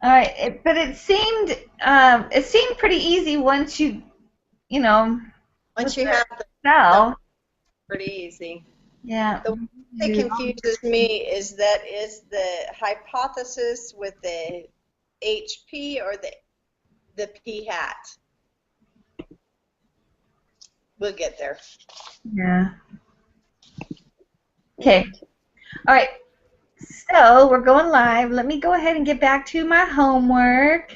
All right, but it seemed pretty easy once you know, with Once you the have the cell. pretty easy. Yeah. The one that confuses me is the hypothesis with the HP or the p hat. We'll get there. Yeah. Okay. All right. So we're going live. Let me go ahead and get back to my homework.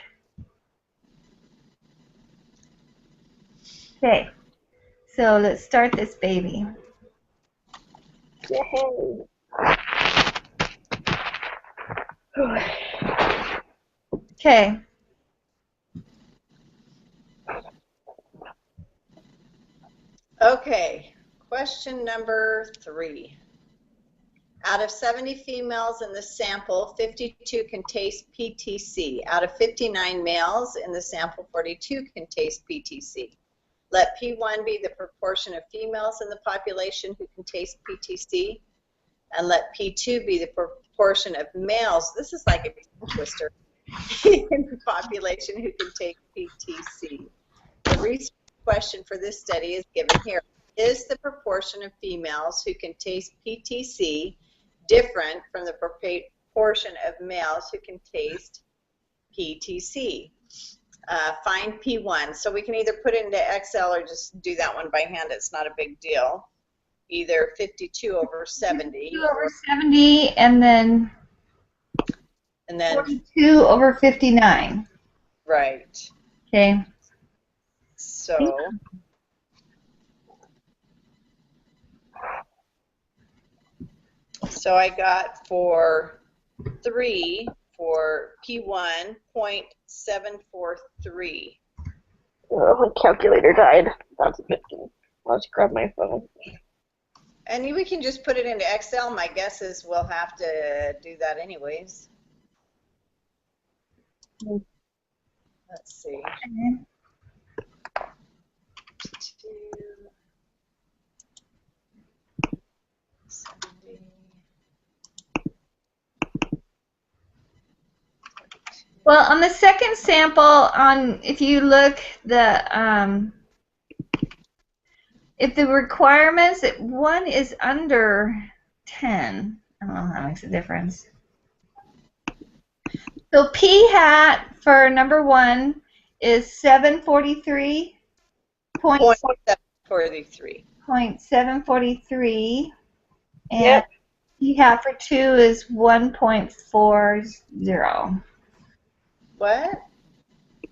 Okay. So let's start this baby. Yay. Okay. Okay, question number 3. Out of 70 females in the sample, 52 can taste PTC. Out of 59 males in the sample, 42 can taste PTC. Let P1 be the proportion of females in the population who can taste PTC, and let P2 be the proportion of males. This is like a tongue twister in the population who can take PTC. The research question for this study is given here. Is the proportion of females who can taste PTC different from the proportion of males who can taste PTC? Find P1. So we can either put it into Excel or just do that one by hand. It's not a big deal. Either 52 over 70. 52 over 70 and then 42 over 59. Right. Okay. So I got for 3 for P1 0.743. Oh, my calculator died. That's a good thing. Let's grab my phone. And we can just put it into Excel. My guess is we'll have to do that anyways. Let's see. Well, on the second sample, if you look if the requirements, one is under 10. I don't know how that makes a difference. So P hat for number 1 is 743. 0.743. 0.743. And yep. P hat for 2 is 1.40. What?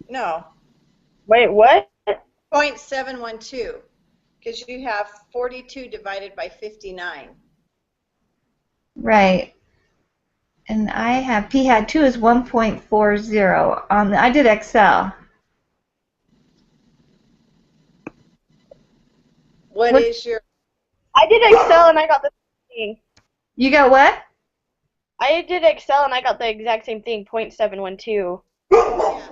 No. Wait, what? 0.712. Because you have 42 divided by 59. Right. And I have P hat 2 is 1.40. I did Excel. What is your... I did Excel and I got the same thing. You got what? I did Excel and I got the exact same thing, 0.712. Yeah.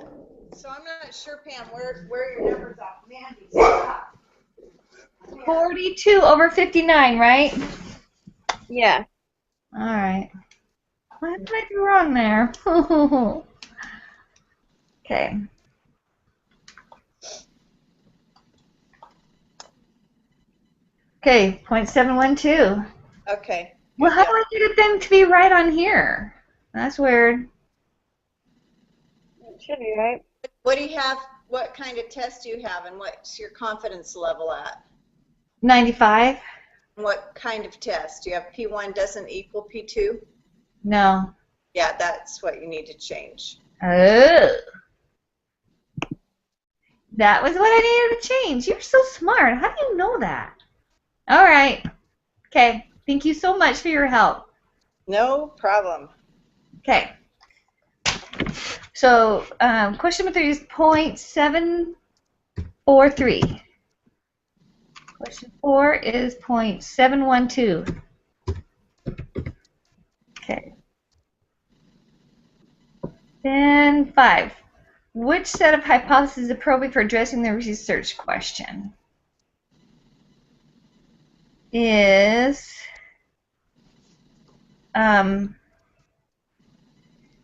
So I'm not sure, Pam, where your numbers are. Mandy, stop. 42 over 59, right? Yeah. All right. What did I do wrong there? Okay. Okay, 0.712. Okay. Well, how do I get it then to be right on here? That's weird. It should be right. What do you have? What kind of test do you have, and what's your confidence level at? 95? What kind of test? Do you have P1 doesn't equal P2? No. Yeah, that's what you need to change. Oh. That was what I needed to change. You're so smart. How do you know that? All right. Okay. Thank you so much for your help. No problem. Okay. So question number 3 is 0.743. Question 4 is 0.712. Okay. Then 5. Which set of hypotheses is appropriate for addressing the research question? Is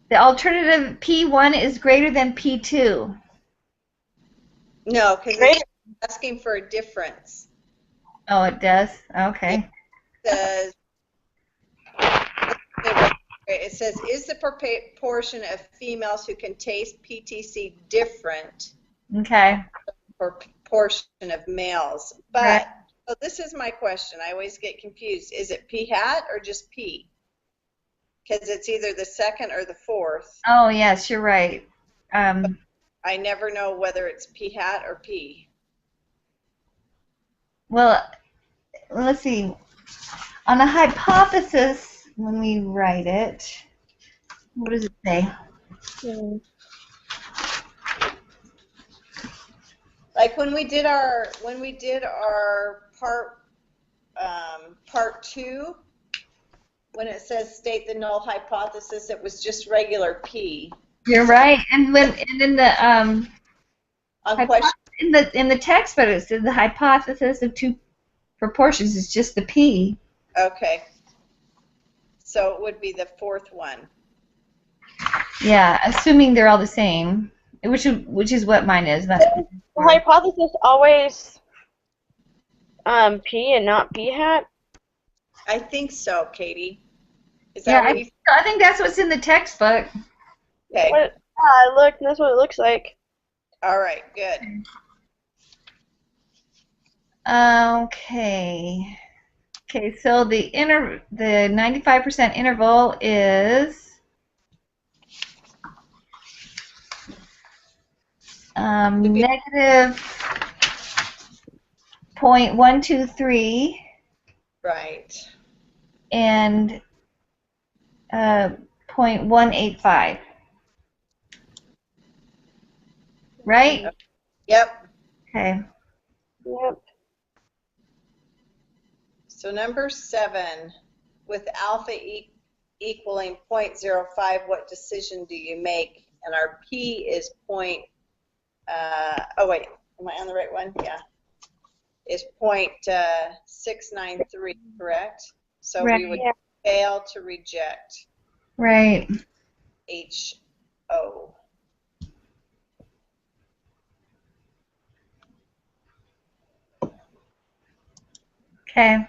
The alternative P1 is greater than P2. No, because it's asking for a difference. Oh, it does? Okay. It says, is the proportion of females who can taste PTC different Okay. proportion of males? But, Right. so this is my question. I always get confused. Is it P hat or just P? Because it's either the second or the fourth. Oh, yes, you're right. I never know whether it's P hat or P. Well, let's see. On a hypothesis, when we write it, what does it say? Like when we did our part 2, when it says state the null hypothesis, it was just regular P. You're right. And in the On question, in the text, but it says the hypothesis of two proportions is just the P. okay. So it would be the fourth one. Yeah, assuming they're all the same, which is what mine is. The hypothesis always P and not P hat? I think so, Katie. Is that Yeah, what you I think that's what's in the textbook. okay? I looked, and that's what it looks like. All right, good. Okay. Okay, so the 95% interval is negative 0.123 Right. and 0.185. Right? Yep. Okay. Yep. So number 7, with alpha equaling 0.05, what decision do you make? And our P is oh wait, am I on the right one? Yeah. Is 0.693, correct? So Right. we would fail to reject Right. HO. Okay.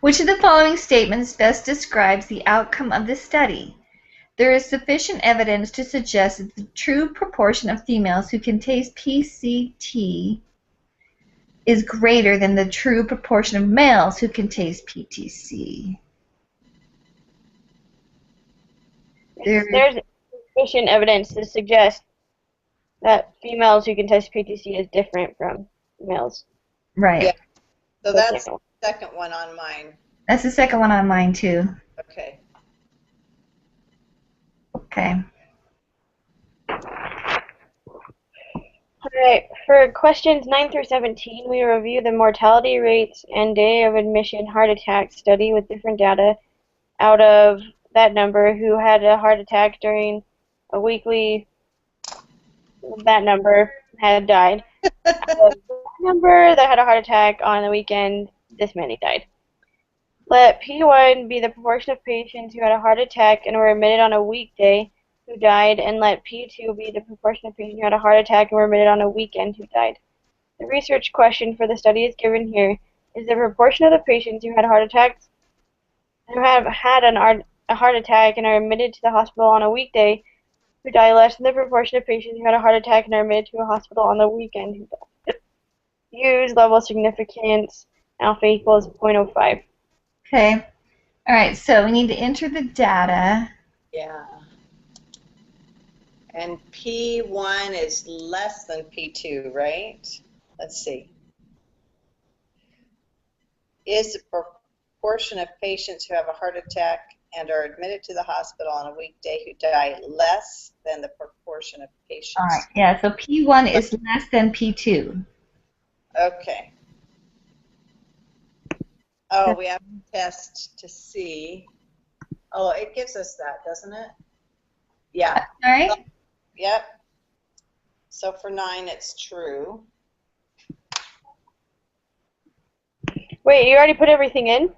Which of the following statements best describes the outcome of the study? There is sufficient evidence to suggest that the true proportion of females who can taste PCT is greater than the true proportion of males who can taste PTC. There's sufficient evidence to suggest that females who can test PTC is different from males. Right. Yeah. So that's the second one on mine. That's the second one on mine, too. Okay. Okay. Alright, for questions 9 through 17, we review the mortality rates and day of admission heart attack study with different data out of that number who had a heart attack during a weekly, that number had died. Out of that number that had a heart attack on the weekend, this many died. Let P1 be the proportion of patients who had a heart attack and were admitted on a weekday who died, and let P2 be the proportion of patients who had a heart attack and were admitted on a weekend who died. The research question for the study is given here. Is the proportion of the patients who had heart attacks who have had a heart attack and are admitted to the hospital on a weekday who die less than the proportion of patients who had a heart attack and are admitted to a hospital on the weekend who died? Use level of significance alpha equals 0.05. Okay. All right, so we need to enter the data. Yeah. And P1 is less than P2, right? Let's see. Is the proportion of patients who have a heart attack and are admitted to the hospital on a weekday who die less than the proportion of patients? All right, yeah, so P1 is less than P2. Okay. Oh, we have to test to see. Oh, it gives us that, doesn't it? Yeah. All right. Yep. So for 9, it's true. Wait, you already put everything in?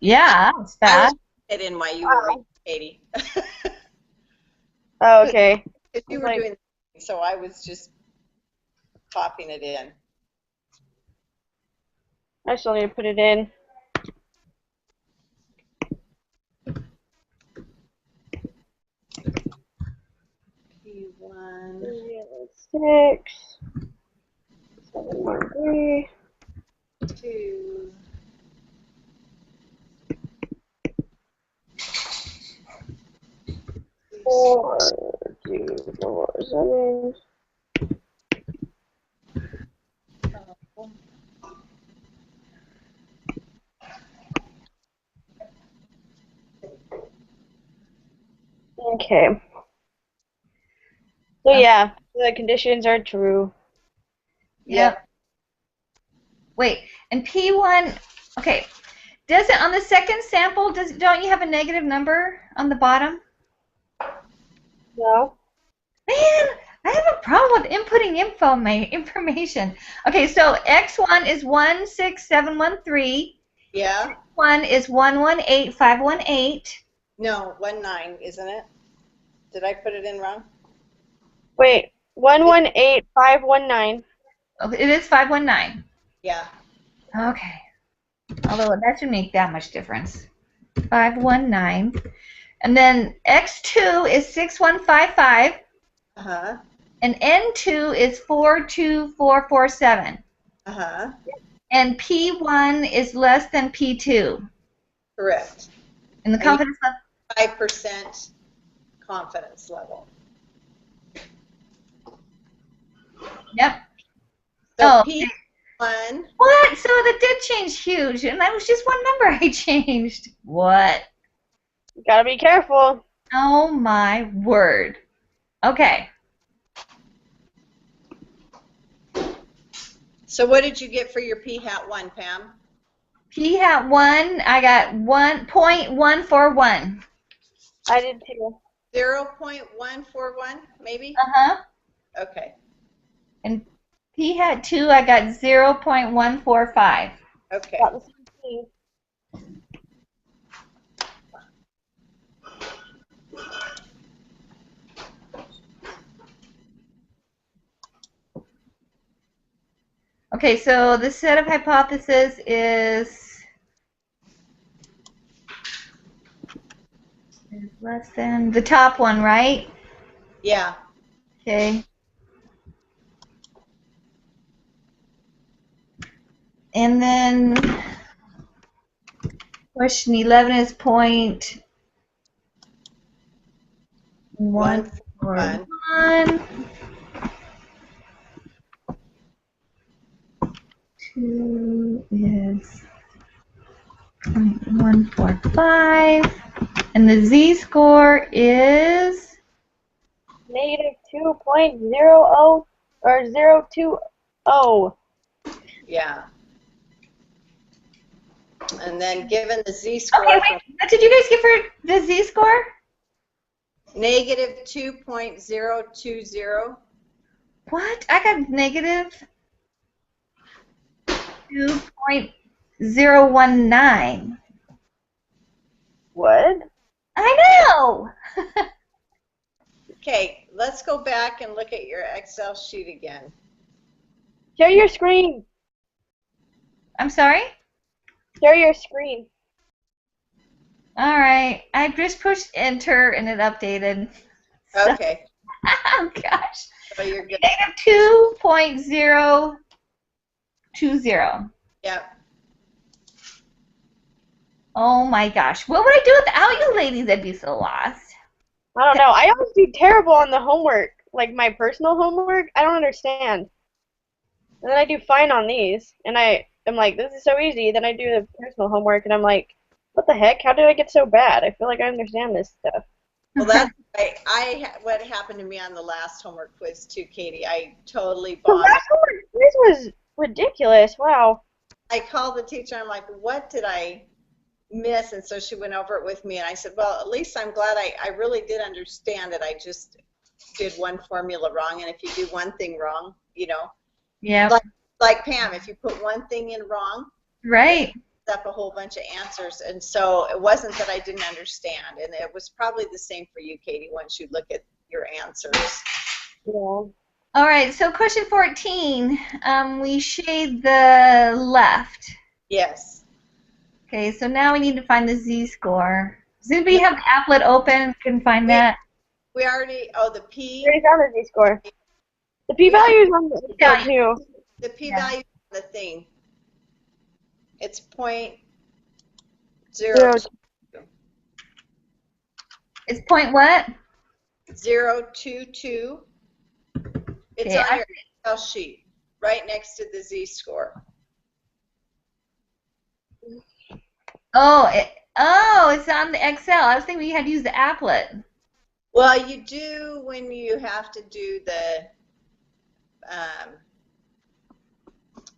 Yeah, it's fast. it in while you were reading, Katie. Oh, okay. Because you were Like- doing, so I was just popping it in. I still need to put it in. P1, 6, 713. 2, 4, 2, 4, 7. Okay. So yeah, the conditions are true. Yep. Wait, and P1, okay. Does it on the second sample, don't you have a negative number on the bottom? No. Man, I have a problem with inputting information. Okay, so X1 is 16713. Yeah. X1 is 118518. No, 19, isn't it? Did I put it in wrong? Wait, 118519. Oh, it is 519. Yeah. Okay. Although that shouldn't make that much difference. 519. And then X2 is 6155. Uh-huh. And N2 is 42447. Uh-huh. And P1 is less than P2. Correct. And the confidence level? 5% confidence level. Yep. So Oh, P1, what? So that did change huge, and that was just one number I changed. What? You gotta be careful. Oh my word. Okay. so what did you get for your P-hat 1, Pam? P hat 1, I got 1.141. I did too. 0.141, maybe? Uh-huh. Okay. And P hat 2, I got 0.145. Okay. About the same thing. Okay, so the set of hypotheses is less than the top one, right? Yeah. Okay. And then question 11 is point 141. 2 is 0.145. And the z-score is Negative 2.00 or 020. Yeah. And then given the z-score okay. Wait, what did you guys get for the z-score? negative 2.020. What? I got negative 2.019. What? I know. Okay, let's go back and look at your Excel sheet again. Share your screen. I'm sorry. Share your screen. All right. I just pushed enter and it updated. So- Okay, oh gosh. so you're good. Negative 2.020. Yep. Oh my gosh. What would I do without you ladies? I'd be so lost. I don't know. I always do terrible on the homework, like my personal homework. I don't understand. And then I do fine on these, and I'm like, this is so easy. Then I do the personal homework, and I'm like, what the heck? How did I get so bad? I feel like I understand this stuff. Well, that's right. What happened to me on the last homework quiz too, Katie. I totally The bombed. last homework quiz was ridiculous. Wow. I called the teacher. I'm like, what did I miss? And so she went over it with me, and I said, well, at least I'm glad I really did understand it. I just did one formula wrong, and if you do one thing wrong, Yeah. like Pam, if you put one thing in wrong, Right. up a whole bunch of answers, and so it wasn't that I didn't understand, and it was probably the same for you, Katie, once you look at your answers. Yeah. All right, so question 14, we shade the left. Yes. Okay, so now we need to find the z-score. Does anybody have the applet open? Can find that? We already, oh, the P. We already found the z-score. The p-value is on the Excel too. The p-value on the thing. It's .0. It's point what? 022. It's Okay, on your Excel sheet, right next to the z-score. Oh, it's on the Excel. I was thinking we had to use the applet. Well, you do when you have to do the,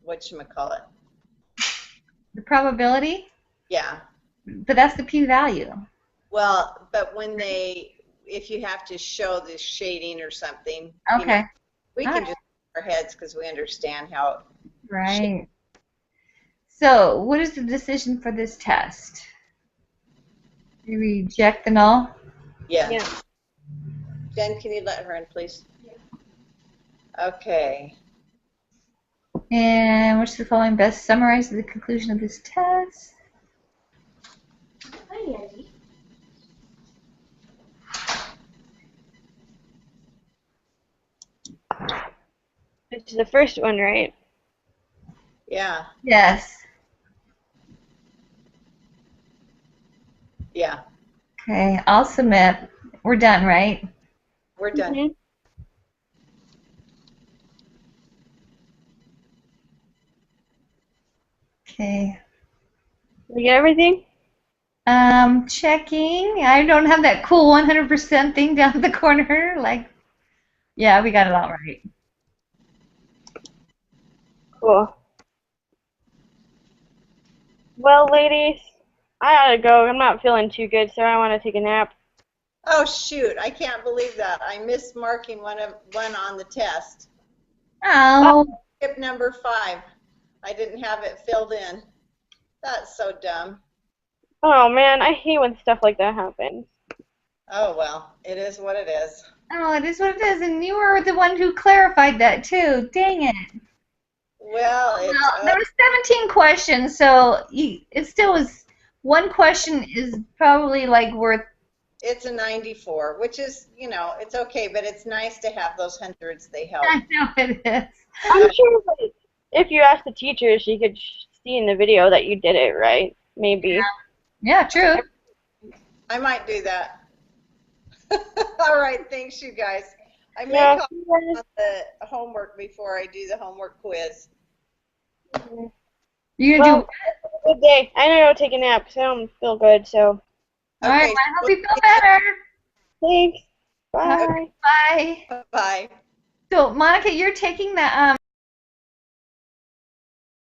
whatchamacallit? The probability? Yeah. But that's the p-value. Well, but when if you have to show the shading or something, Okay. we can just our heads because we understand how. Right. So, what is the decision for this test? You reject the null? Yeah. Yeah. Jen, can you let her in, please? Yeah. Okay. And which of the following best summarizes the conclusion of this test? It's the first one, right? Yeah. Yes. Yeah. Okay, I'll submit. We're done, right? We're done. Mhm. Okay. Did you get everything? Checking. I don't have that cool 100% thing down at the corner. Like, yeah, we got it all right. Cool. Well, ladies, I gotta go. I'm not feeling too good, so I want to take a nap. Oh shoot! I can't believe that. I missed marking one on the test. Oh. Tip number 5. I didn't have it filled in. That's so dumb. Oh man, I hate when stuff like that happens. Oh well, it is what it is. Oh, it is what it is, and you were the one who clarified that too. Dang it. Well, it's Well, there were 17 questions, so it still was. One question is probably like worth. it's a 94, which is, it's okay, but it's nice to have those hundreds. They help. I know it is. I'm sure that if you ask the teacher, she could see in the video that you did it right. Maybe. Yeah, true. I might do that. All right, thanks, you guys. I may Yeah. call on the homework before I do the homework quiz. You're gonna do. Good day. I know I'll take a nap because I don't feel good, so. All right, Okay, I hope you feel better. Thanks. Bye. Bye. Bye. So, Monica, you're taking the